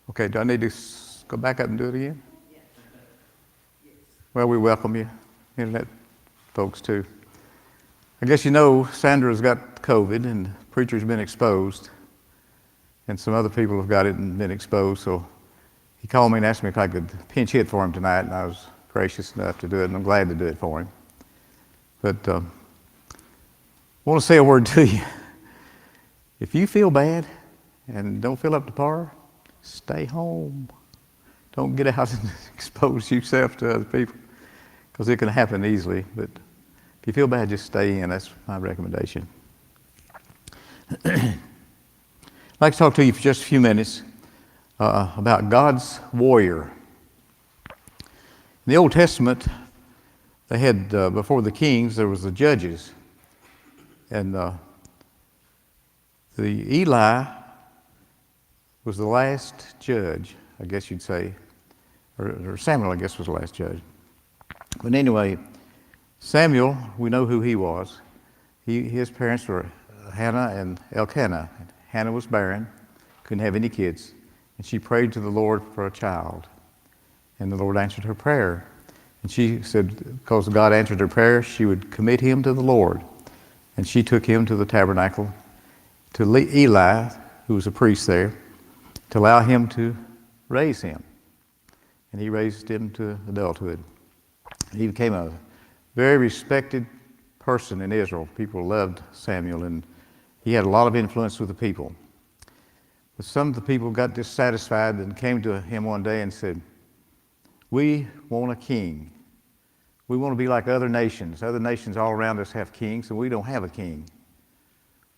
Okay, do I need to go back up and do it again? Well, we welcome you, internet folks, too. I guess you know Sandra's got COVID and the preacher's been exposed, and some other people have got it and been exposed, so he called me and asked me if I could pinch hit for him tonight, and I was gracious enough to do it, and I'm glad to do it for him. But I want to say a word to you. If you feel bad and don't feel up to par, stay home. Don't get out and expose yourself to other people, because it can happen easily. But if you feel bad, just stay in. That's my recommendation. I'd like to talk to you for just a few minutes about God's warrior. In the Old Testament, they had, before the kings, there was the judges. And the Eli was the last judge, I guess you'd say, or Samuel, I guess, was the last judge. But anyway, Samuel, we know who he was. His parents were Hannah and Elkanah. Hannah was barren, couldn't have any kids, and she prayed to the Lord for a child. And the Lord answered her prayer. And she said, because God answered her prayer, she would commit him to the Lord. And she took him to the tabernacle, to Eli, who was a priest there, to allow him to raise him. And he raised him to adulthood. He became a very respected person in Israel. People loved Samuel, and he had a lot of influence with the people. But some of the people got dissatisfied and came to him one day and said, "We want a king. We want to be like other nations. Other nations all around us have kings, and we don't have a king."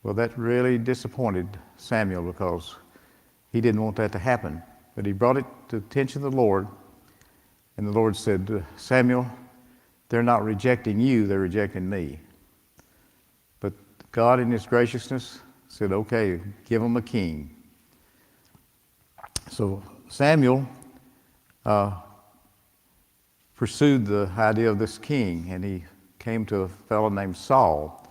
Well, that really disappointed Samuel, because he didn't want that to happen. But he brought it to the attention of the Lord, and the Lord said, "Samuel, they're not rejecting you, they're rejecting me." But God in his graciousness said, "Okay, give them a king." So Samuel pursued the idea of this king, and he came to a fellow named Saul.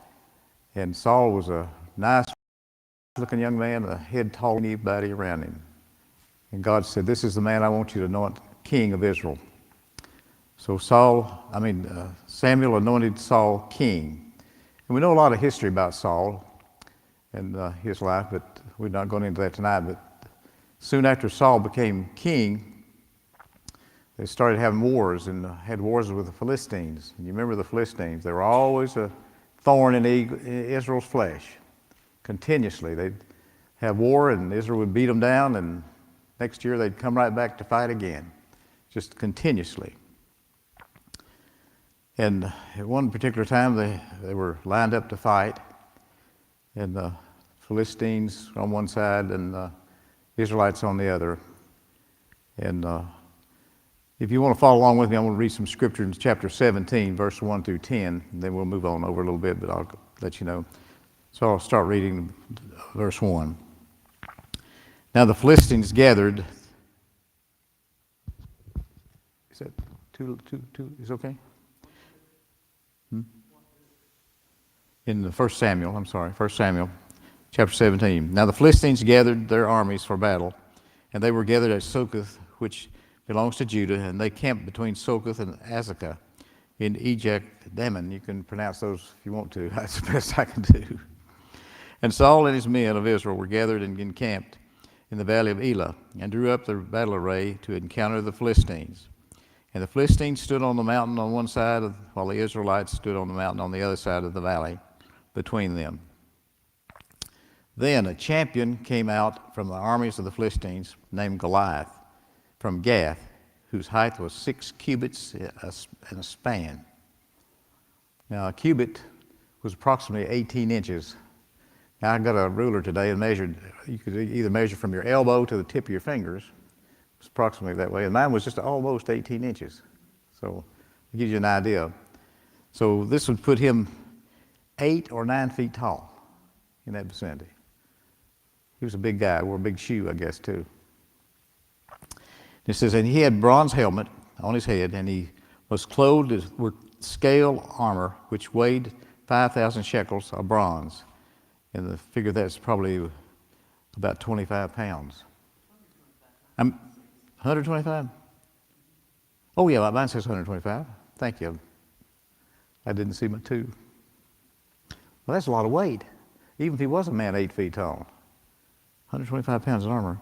And Saul was a nice-looking young man, a head taller than anybody around him. And God said, "This is the man I want you to anoint king of Israel." So Samuel anointed Saul king. And we know a lot of history about Saul and his life, but we're not going into that tonight. But soon after Saul became king, they started having wars, and had wars with the Philistines. And you remember the Philistines. They were always a thorn in Israel's flesh. Continuously. They'd have war, and Israel would beat them down, and next year they'd come right back to fight again. Just continuously. And at one particular time, they were lined up to fight, and the Philistines on one side and the Israelites on the other. And if you want to follow along with me, I'm going to read some scripture in chapter 17, verse 1 through 10, and then we'll move on over a little bit, but I'll let you know. So I'll start reading verse 1. Now the Philistines gathered. Is that two? Is it okay? In the 1 Samuel, chapter 17. Now the Philistines gathered their armies for battle, and they were gathered at Succoth, which belongs to Judah, and they camped between Succoth and Azekah in Ejek-Damon. You can pronounce those if you want to. That's the best I can do. And Saul and his men of Israel were gathered and encamped in the valley of Elah, and drew up their battle array to encounter the Philistines. And the Philistines stood on the mountain on one side, while the Israelites stood on the mountain on the other side of the valley between them. Then a champion came out from the armies of the Philistines, named Goliath, from Gath, whose height was 6 cubits and a span. Now a cubit was approximately 18 inches. Now I got a ruler today and measured. You could either measure from your elbow to the tip of your fingers. It's approximately that way. And mine was just almost 18 inches. So it gives you an idea. So this would put him 8 or 9 feet tall in that vicinity. He was a big guy, wore a big shoe, I guess, too. It says, and he had bronze helmet on his head, and he was clothed with scale armor, which weighed 5,000 shekels of bronze. And the figure that's probably about 25 pounds. I'm 125? Oh, yeah, mine says 125. Thank you. I didn't see my 2. Well, that's a lot of weight, even if he was a man 8 feet tall. 125 pounds of armor.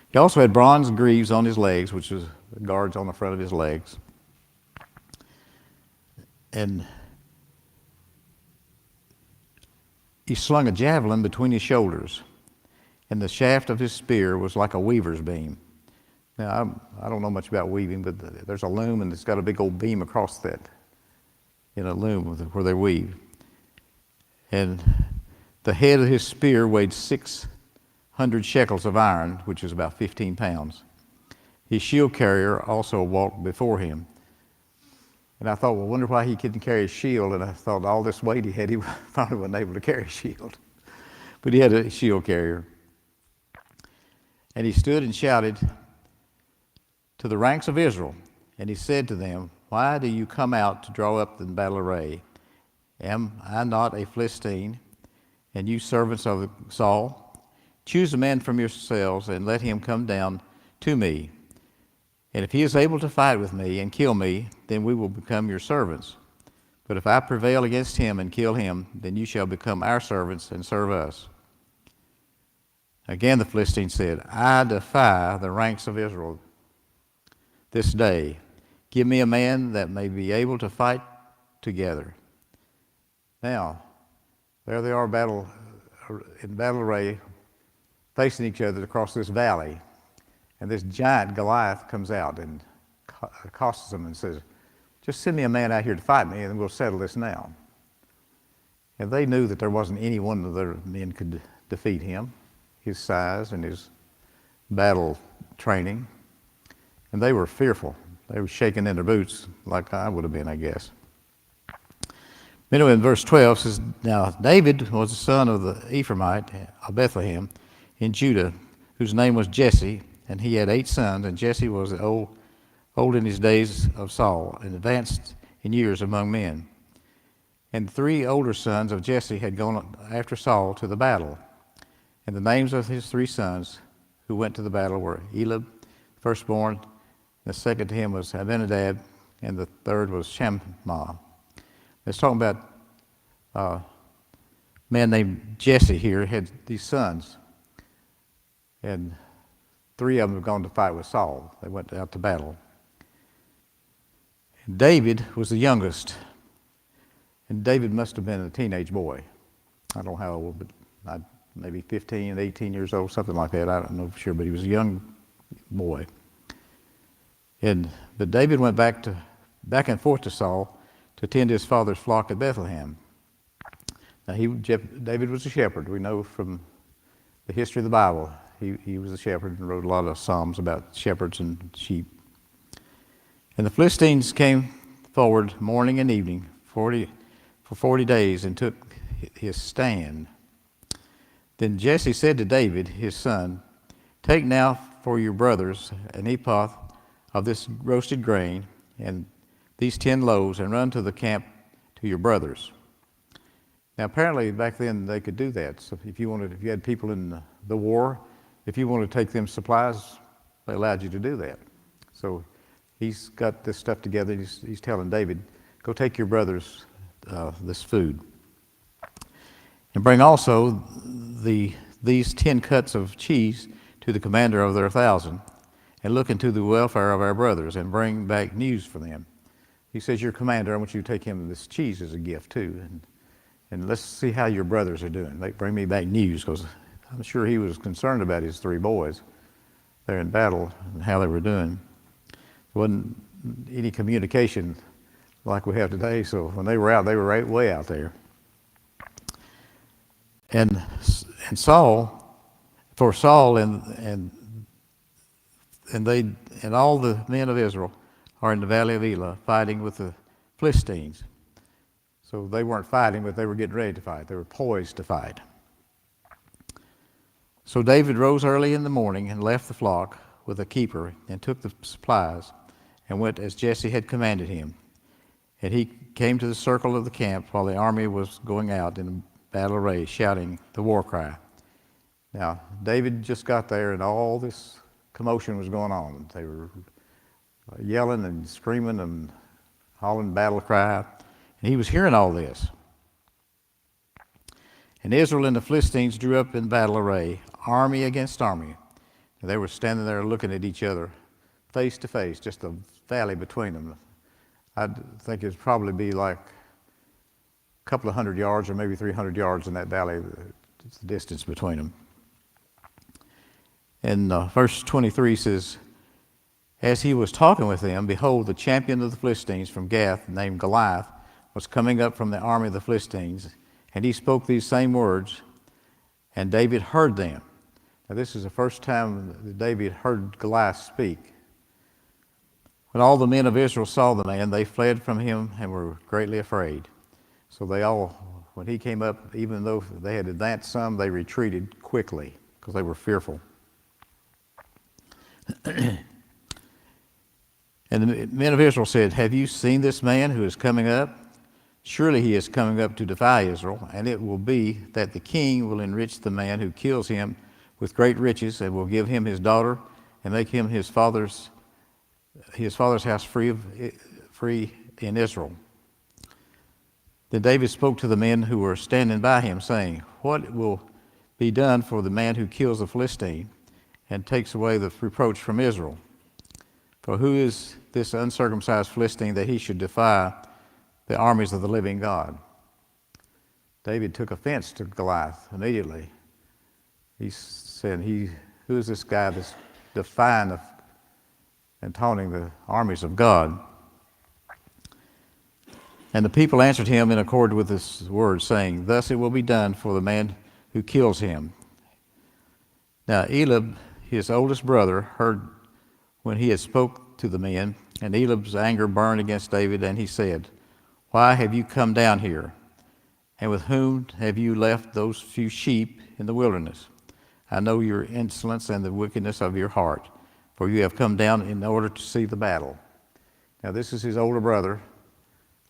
He also had bronze greaves on his legs, which was guards on the front of his legs. And he slung a javelin between his shoulders, and the shaft of his spear was like a weaver's beam. Now, I don't know much about weaving, but there's a loom, and it's got a big old beam across that in a loom where they weave. And the head of his spear weighed 600 shekels of iron, which is about 15 pounds. His shield carrier also walked before him. And I thought, well, I wonder why he couldn't carry a shield. And I thought, all this weight he had, he probably wasn't able to carry a shield. But he had a shield carrier. And he stood and shouted to the ranks of Israel. And he said to them, why do you come out to draw up in battle array? Am I not a Philistine, and you servants of Saul? Choose a man from yourselves and let him come down to me. And if he is able to fight with me and kill me, then we will become your servants. But if I prevail against him and kill him, then you shall become our servants and serve us. Again the Philistine said, I defy the ranks of Israel this day. Give me a man that may be able to fight together. Now, there they are in battle array, facing each other across this valley. And this giant Goliath comes out and accosts them and says, just send me a man out here to fight me, and then we'll settle this now. And they knew that there wasn't any one of their men could defeat him, his size and his battle training. And they were fearful. They were shaking in their boots like I would have been, I guess. Anyway, in verse 12 says, now David was the son of the Ephraimite of Bethlehem in Judah, whose name was Jesse, and he had 8 sons, and Jesse was old in his days of Saul, and advanced in years among men. And 3 older sons of Jesse had gone after Saul to the battle. And the names of his 3 sons who went to the battle were Eliab, firstborn, the second to him was Abinadab, and the third was Shammah. It's talking about a man named Jesse here, had these sons. And 3 of them have gone to fight with Saul. They went out to battle. And David was the youngest. And David must have been a teenage boy. I don't know how old, but maybe 15, 18 years old, something like that. I don't know for sure, but he was a young boy. But David went back and forth to Saul to tend his father's flock at Bethlehem. Now, David was a shepherd. We know from the history of the Bible, he was a shepherd and wrote a lot of psalms about shepherds and sheep. And the Philistines came forward morning and evening for 40 days and took his stand. Then Jesse said to David, his son, take now for your brothers an ephah of this roasted grain and these 10 loaves, and run to the camp to your brothers. Now, apparently back then they could do that. So if you had people in the war, if you wanted to take them supplies, they allowed you to do that. So he's got this stuff together. He's telling David, go take your brothers this food. And bring also these 10 cuts of cheese to the commander of their 1,000, and look into the welfare of our brothers, and bring back news for them. He says, your commander, I want you to take him this cheese as a gift too, and let's see how your brothers are doing. They bring me back news, because I'm sure he was concerned about his 3 boys there in battle and how they were doing. There wasn't any communication like we have today, so when they were out, they were way out there. And Saul, for Saul and all the men of Israel are in the valley of Elah fighting with the Philistines. So they weren't fighting, but they were getting ready to fight. They were poised to fight. So David rose early in the morning and left the flock with a keeper and took the supplies and went as Jesse had commanded him. And he came to the circle of the camp while the army was going out in battle array, shouting the war cry. Now, David just got there, and all this commotion was going on. They were yelling and screaming and hollering battle cry. And he was hearing all this. And Israel and the Philistines drew up in battle array, army against army. And they were standing there looking at each other, face to face, just a valley between them. I think it'd probably be like a couple of 100 yards or maybe 300 yards in that valley, the distance between them. And verse 23 says, as he was talking with them, behold, the champion of the Philistines from Gath, named Goliath, was coming up from the army of the Philistines, and he spoke these same words, and David heard them. Now this is the first time that David heard Goliath speak. When all the men of Israel saw the man, they fled from him and were greatly afraid. So they all, when he came up, even though they had advanced some, they retreated quickly because they were fearful. And the men of Israel said, have you seen this man who is coming up? Surely he is coming up to defy Israel, and it will be that the king will enrich the man who kills him with great riches, and will give him his daughter, and make him his father's house free in Israel. Then David spoke to the men who were standing by him, saying, what will be done for the man who kills the Philistine and takes away the reproach from Israel? For who is this uncircumcised Philistine that he should defy the armies of the living God? David took offense to Goliath immediately. He said, who is this guy that's defying and taunting the armies of God? And the people answered him in accord with this word, saying, thus it will be done for the man who kills him. Now Eliab, his oldest brother, heard when he had spoke to the men, and Eliab's anger burned against David, and he said, why have you come down here? And with whom have you left those few sheep in the wilderness? I know your insolence and the wickedness of your heart, for you have come down in order to see the battle. Now this is his older brother,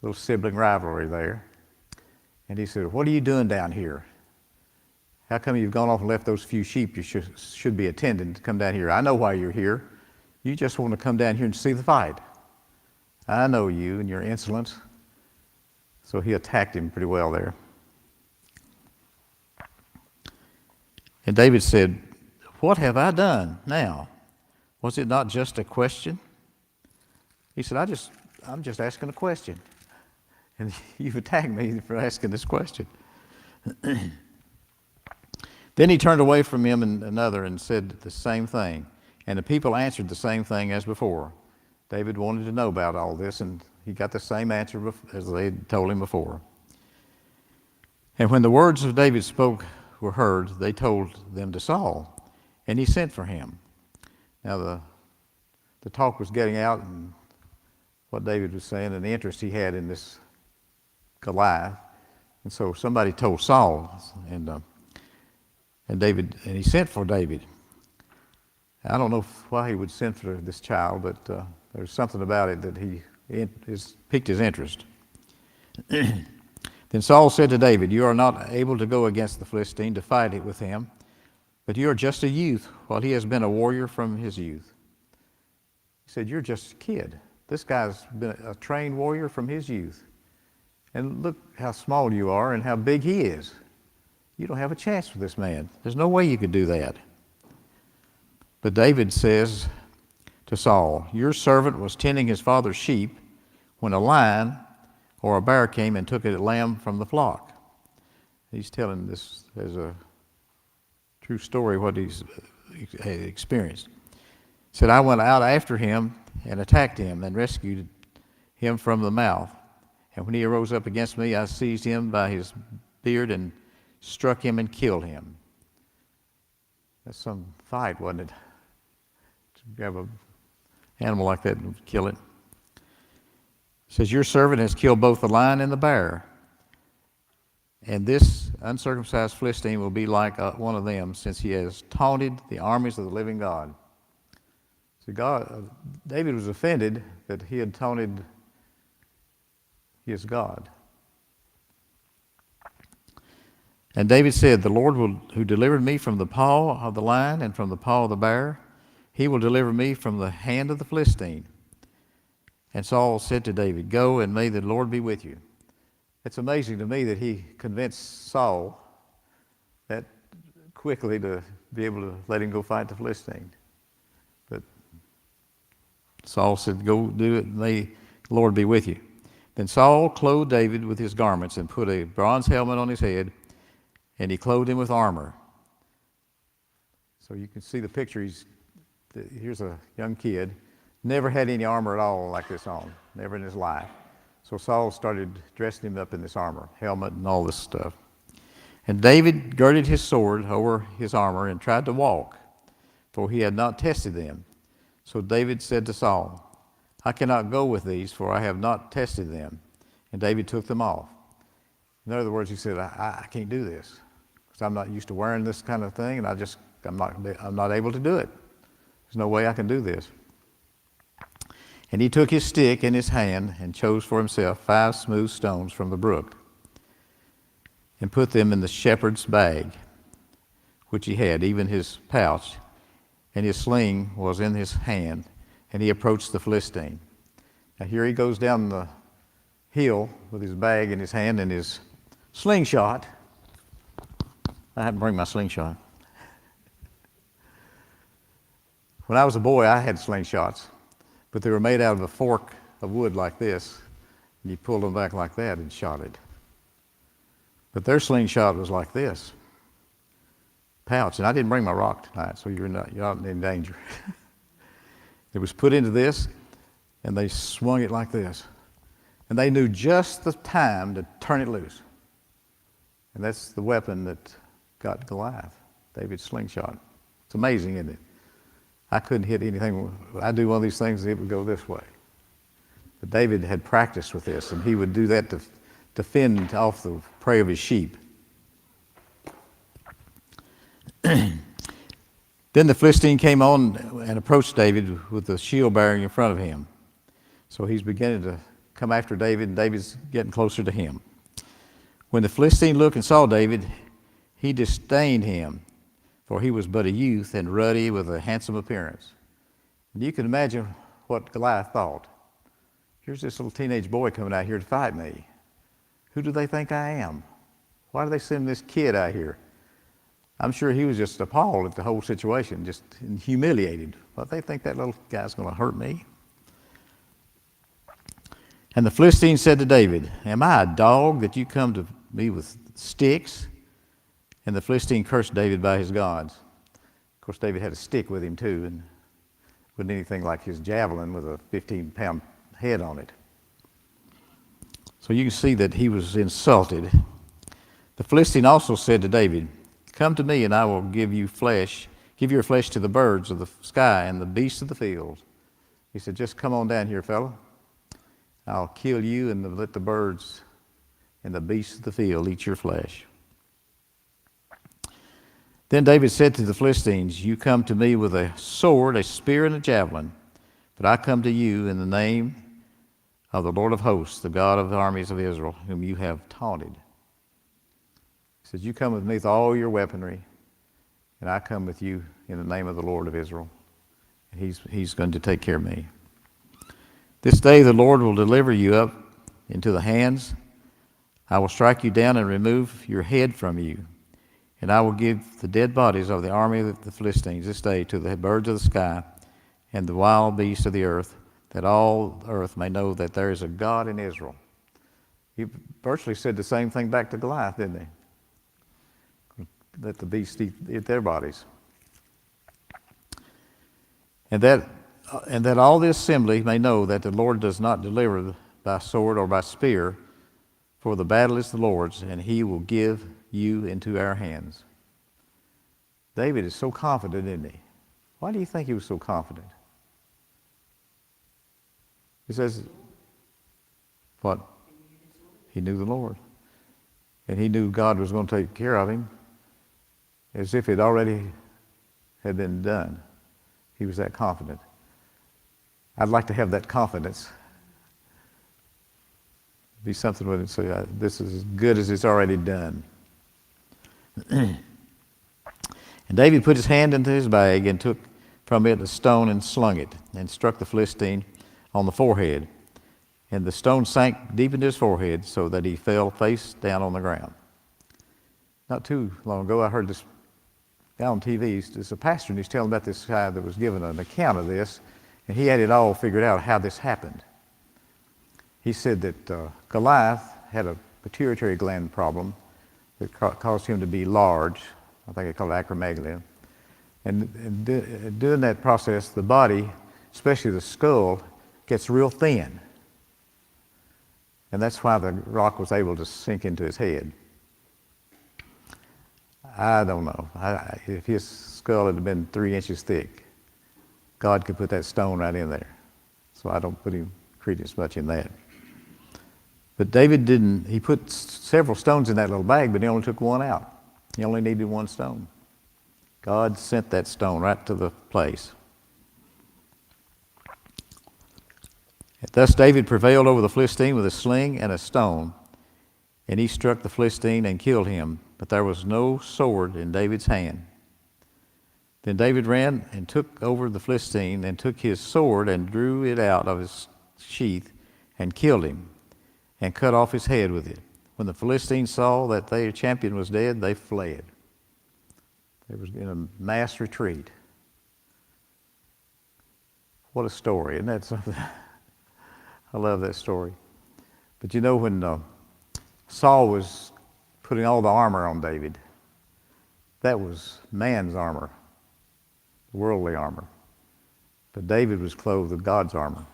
little sibling rivalry there. And he said, what are you doing down here? How come you've gone off and left those few sheep you should be attending to come down here? I know why you're here. You just want to come down here and see the fight. I know you and your insolence. So he attacked him pretty well there. And David said, what have I done now? Was it not just a question? He said, I'm just asking a question. And you've attacked me for asking this question. Then he turned away from him and another and said the same thing. And the people answered the same thing as before. David wanted to know about all this, and he got the same answer as they had told him before. And when the words of David spoke were heard, they told them to Saul, and he sent for him. Now the talk was getting out, and what David was saying, and the interest he had in this Goliath. And so somebody told Saul, and he sent for David. I don't know why he would send for this child, but there's something about it that piqued his interest. Then Saul said to David, you are not able to go against the Philistine to fight it with him, but you are just a youth, while he has been a warrior from his youth. He said, you're just a kid. This guy's been a trained warrior from his youth. And look how small you are and how big he is. You don't have a chance with this man. There's no way you could do that. But David says to Saul, your servant was tending his father's sheep when a lion or a bear came and took a lamb from the flock. He's telling this as a true story, what he's experienced. He said, I went out after him and attacked him and rescued him from the mouth. And when he arose up against me, I seized him by his beard and struck him and killed him. That's some fight, wasn't it? To grab an animal like that and kill it. It says, your servant has killed both the lion and the bear. And this uncircumcised Philistine will be like one of them, since he has taunted the armies of the living God. So David was offended that he had taunted his God. And David said, the Lord who delivered me from the paw of the lion and from the paw of the bear, he will deliver me from the hand of the Philistine. And Saul said to David, go, and may the Lord be with you. It's amazing to me that he convinced Saul that quickly to be able to let him go fight the Philistine. But Saul said, go do it, may the Lord be with you. Then Saul clothed David with his garments and put a bronze helmet on his head, and he clothed him with armor. So you can see the picture. Here's a young kid, never had any armor at all like this on, never in his life. So Saul started dressing him up in this armor, helmet and all this stuff. And David girded his sword over his armor and tried to walk, for he had not tested them. So David said to Saul, I cannot go with these, for I have not tested them. And David took them off. In other words, he said, I can't do this, because I'm not used to wearing this kind of thing, and I'm not able to do it. There's no way I can do this. And he took his stick in his hand and chose for himself 5 smooth stones from the brook and put them in the shepherd's bag, which he had, even his pouch, and his sling was in his hand, and he approached the Philistine. Now here he goes down the hill with his bag in his hand and his slingshot. I had to bring my slingshot. When I was a boy, I had slingshots, but they were made out of a fork of wood like this, and you pulled them back like that and shot it. But their slingshot was like this, pouch, and I didn't bring my rock tonight, so you're not in danger. It was put into this, and they swung it like this, and they knew just the time to turn it loose. And that's the weapon that got Goliath, David's slingshot. It's amazing, isn't it? I couldn't hit anything. I'd do one of these things and it would go this way. But David had practiced with this, and he would do that to fend off the prey of his sheep. Then the Philistine came on and approached David with the shield bearing in front of him. So he's beginning to come after David, and David's getting closer to him. When the Philistine looked and saw David, he disdained him, for he was but a youth and ruddy with a handsome appearance. And you can imagine what Goliath thought. Here's this little teenage boy coming out here to fight me. Who do they think I am? Why do they send this kid out here? I'm sure he was just appalled at the whole situation, just humiliated. Well, they think that little guy's going to hurt me. And the Philistine said to David, am I a dog that you come to me with sticks? And the Philistine cursed David by his gods. Of course, David had a stick with him too, and wasn't anything like his javelin with a 15-pound head on it. So you can see that he was insulted. The Philistine also said to David, come to me, and I will give your flesh to the birds of the sky and the beasts of the field. He said, just come on down here, fellow. I'll kill you and let the birds and the beasts of the field eat your flesh. Then David said to the Philistines, you come to me with a sword, a spear, and a javelin, but I come to you in the name of the Lord of hosts, the God of the armies of Israel, whom you have taunted. He says, you come with me with all your weaponry, and I come with you in the name of the Lord of Israel. And he's going to take care of me. This day the Lord will deliver you up into the hands. I will strike you down and remove your head from you. And I will give the dead bodies of the army of the Philistines this day to the birds of the sky and the wild beasts of the earth, that all the earth may know that there is a God in Israel. He virtually said the same thing back to Goliath, didn't he? Let the beasts eat their bodies. And that all the assembly may know that the Lord does not deliver by sword or by spear, for the battle is the Lord's, and he will give you into our hands. David is so confident, isn't he? Why do you think he was so confident? He says, what? He knew the Lord. And he knew God was going to take care of him as if it already had been done. He was that confident. I'd like to have that confidence. Be something where it say, this is as good as it's already done. And David put his hand into his bag and took from it a stone and slung it, and struck the Philistine on the forehead. And the stone sank deep into his forehead, so that he fell face down on the ground. Not too long ago, I heard this guy on TV. He's a pastor, and he's telling about this guy that was given an account of this, and he had it all figured out how this happened. He said that Goliath had a pituitary gland problem that caused him to be large. I think they call it acromegaly. And during that process, the body, especially the skull, gets real thin. And that's why the rock was able to sink into his head. I don't know. If his skull had been 3 inches thick, God could put that stone right in there. So I don't put him credence much in that. But David didn't. He put several stones in that little bag, but he only took one out. He only needed one stone. God sent that stone right to the place. Thus David prevailed over the Philistine with a sling and a stone, and he struck the Philistine and killed him, but there was no sword in David's hand. Then David ran and took over the Philistine, and took his sword and drew it out of his sheath and killed him, and cut off his head with it. When the Philistines saw that their champion was dead, they fled. They were in a mass retreat. What a story, isn't that something? I love that story. But you know, when Saul was putting all the armor on David, that was man's armor, worldly armor. But David was clothed with God's armor.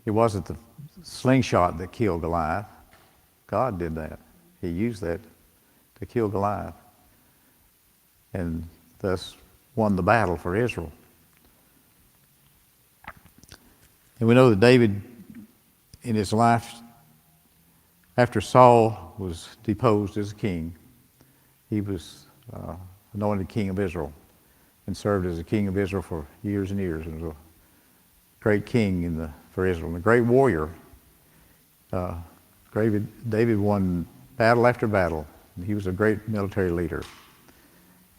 It wasn't the slingshot that killed Goliath. God did that. He used that to kill Goliath, and thus won the battle for Israel. And we know that David, in his life, after Saul was deposed as king, he was anointed king of Israel and served as a king of Israel for years and years, and was a great king for Israel and a great warrior. David won battle after battle. He was a great military leader.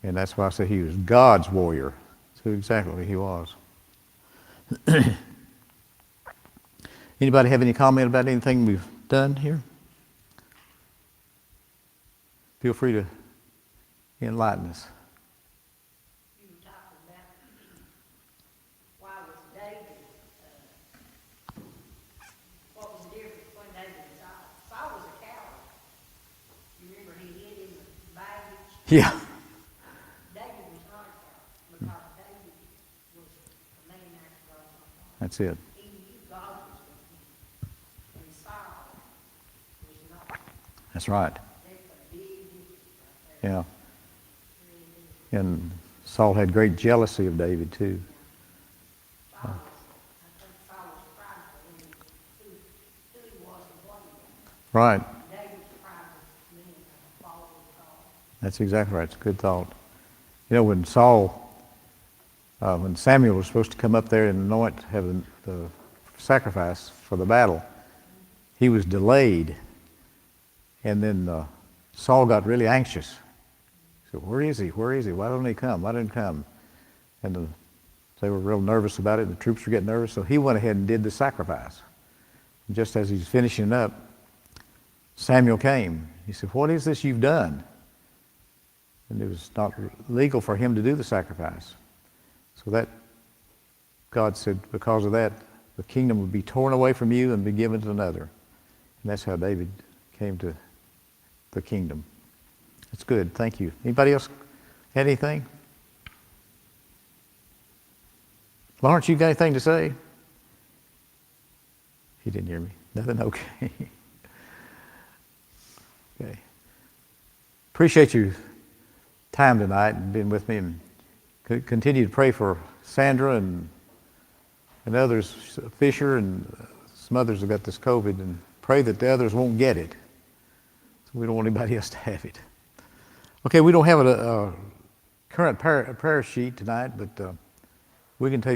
And that's why I say he was God's warrior. That's who exactly he was. Anybody have any comment about anything we've done here? Feel free to enlighten us. You were talking about why was David, what was the difference between David and Saul? Saul was a coward. You remember he hid in the baggage? Yeah. David was not a coward because David was a man after God's own heart. That's it. He knew God was with him. And Saul was not. That's right. That's a big difference right there. Yeah. And Saul had great jealousy of David too. I think Saul was prideful in who he was and what he was. Right. David's prideful men following God. That's exactly right. It's a good thought. You know, when Samuel was supposed to come up there and anoint, have the sacrifice for the battle, he was delayed. And then Saul got really anxious. He said, where is he? Where is he? Why don't he come? Why didn't he come? And they were real nervous about it. The troops were getting nervous. So he went ahead and did the sacrifice. And just as he's finishing up, Samuel came. He said, what is this you've done? And it was not legal for him to do the sacrifice. So that, God said, because of that, the kingdom would be torn away from you and be given to another. And that's how David came to the kingdom. That's good. Thank you. Anybody else had anything? Lawrence, you got anything to say? He didn't hear me. Nothing? Okay. Okay. Appreciate your time tonight and being with me, and continue to pray for Sandra and others, Fisher and some others have got this COVID, and pray that the others won't get it. So we don't want anybody else to have it. Okay, we don't have a current prayer sheet tonight, but we can take